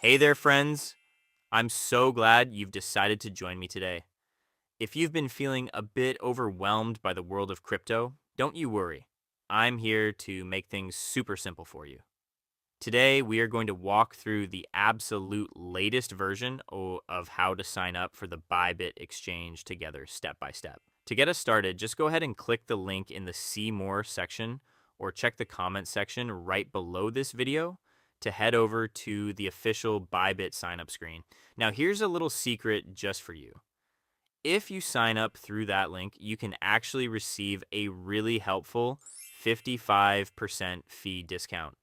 Hey there, friends. I'm so glad you've decided to join me today. If you've been feeling a bit overwhelmed by the world of crypto, don't you worry. I'm here to make things super simple for you. Today, we are going to walk through the absolute latest version of how to sign up for the Bybit exchange together step by step. To get us started, just go ahead and click the link in the See More section or check the comment section right below this video to head over to the official Bybit sign up screen. Now, here's a little secret just for you. If you sign up through that link, you can actually receive a really helpful 55% fee discount.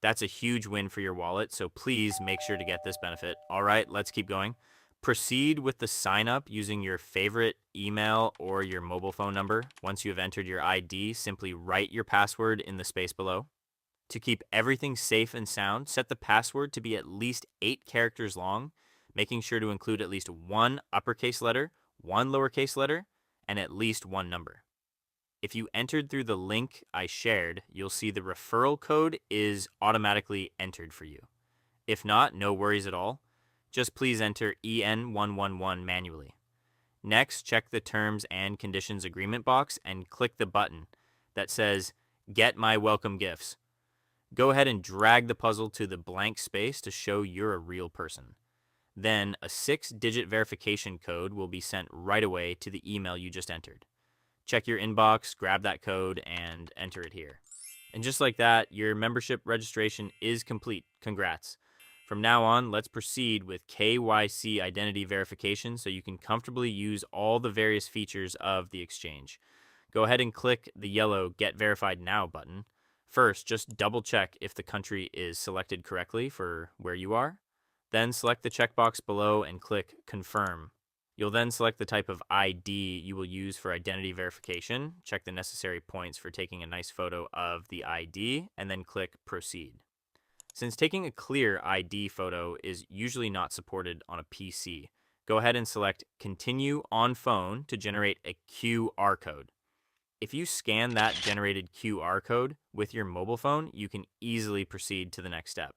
That's a huge win for your wallet, so please make sure to get this benefit. All right, let's keep going. Proceed with the sign up using your favorite email or your mobile phone number. Once you have entered your ID, simply write your password in the space below. To keep everything safe and sound, set the password to be at least 8 characters long, making sure to include at least one uppercase letter, one lowercase letter, and at least one number. If you entered through the link I shared, you'll see the referral code is automatically entered for you. If not, no worries at all. Just please enter EN111 manually. Next, check the Terms and Conditions Agreement box and click the button that says Get My Welcome Gifts. Go ahead and drag the puzzle to the blank space to show you're a real person. Then a 6-digit verification code will be sent right away to the email you just entered. Check your inbox, grab that code, and enter it here. And just like that, your membership registration is complete. Congrats. From now on, let's proceed with KYC identity verification so you can comfortably use all the various features of the exchange. Go ahead and click the yellow Get Verified Now button. First, just double check if the country is selected correctly for where you are. Then select the checkbox below and click Confirm. You'll then select the type of ID you will use for identity verification, check the necessary points for taking a nice photo of the ID, and then click Proceed. Since taking a clear ID photo is usually not supported on a PC, go ahead and select Continue on Phone to generate a QR code. If you scan that generated QR code with your mobile phone, you can easily proceed to the next step.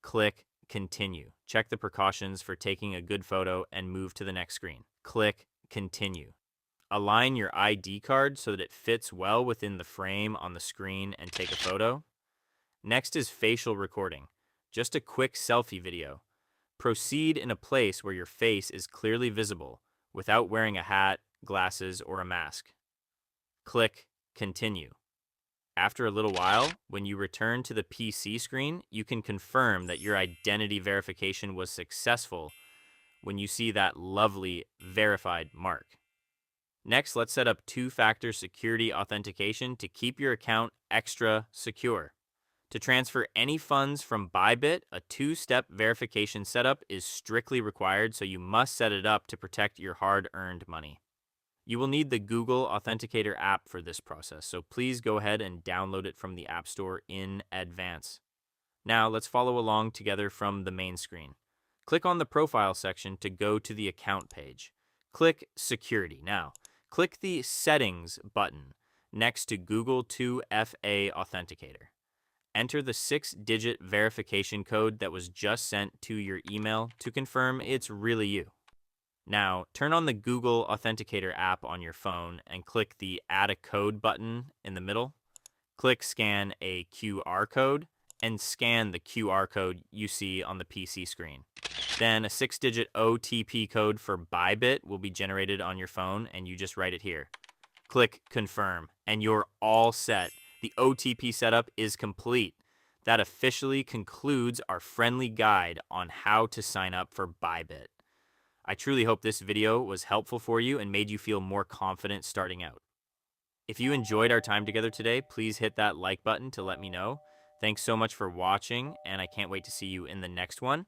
Click Continue. Check the precautions for taking a good photo and move to the next screen. Click Continue. Align your ID card so that it fits well within the frame on the screen and take a photo. Next is facial recording. Just a quick selfie video. Proceed in a place where your face is clearly visible without wearing a hat, glasses, or a mask. Click Continue. After a little while, when you return to the PC screen, you can confirm that your identity verification was successful when you see that lovely verified mark. Next, let's set up two-factor security authentication to keep your account extra secure. To transfer any funds from Bybit, a two-step verification setup is strictly required, so you must set it up to protect your hard-earned money. You will need the Google Authenticator app for this process, so please go ahead and download it from the App Store in advance. Now, let's follow along together from the main screen. Click on the Profile section to go to the Account page. Click Security. Now, click the Settings button next to Google 2FA Authenticator. Enter the 6-digit verification code that was just sent to your email to confirm it's really you. Now, turn on the Google Authenticator app on your phone and click the Add a Code button in the middle. Click Scan a QR code and scan the QR code you see on the PC screen. Then a 6-digit OTP code for Bybit will be generated on your phone and you just write it here. Click Confirm and you're all set. The OTP setup is complete. That officially concludes our friendly guide on how to sign up for Bybit. I truly hope this video was helpful for you and made you feel more confident starting out. If you enjoyed our time together today, please hit that like button to let me know. Thanks so much for watching, and I can't wait to see you in the next one.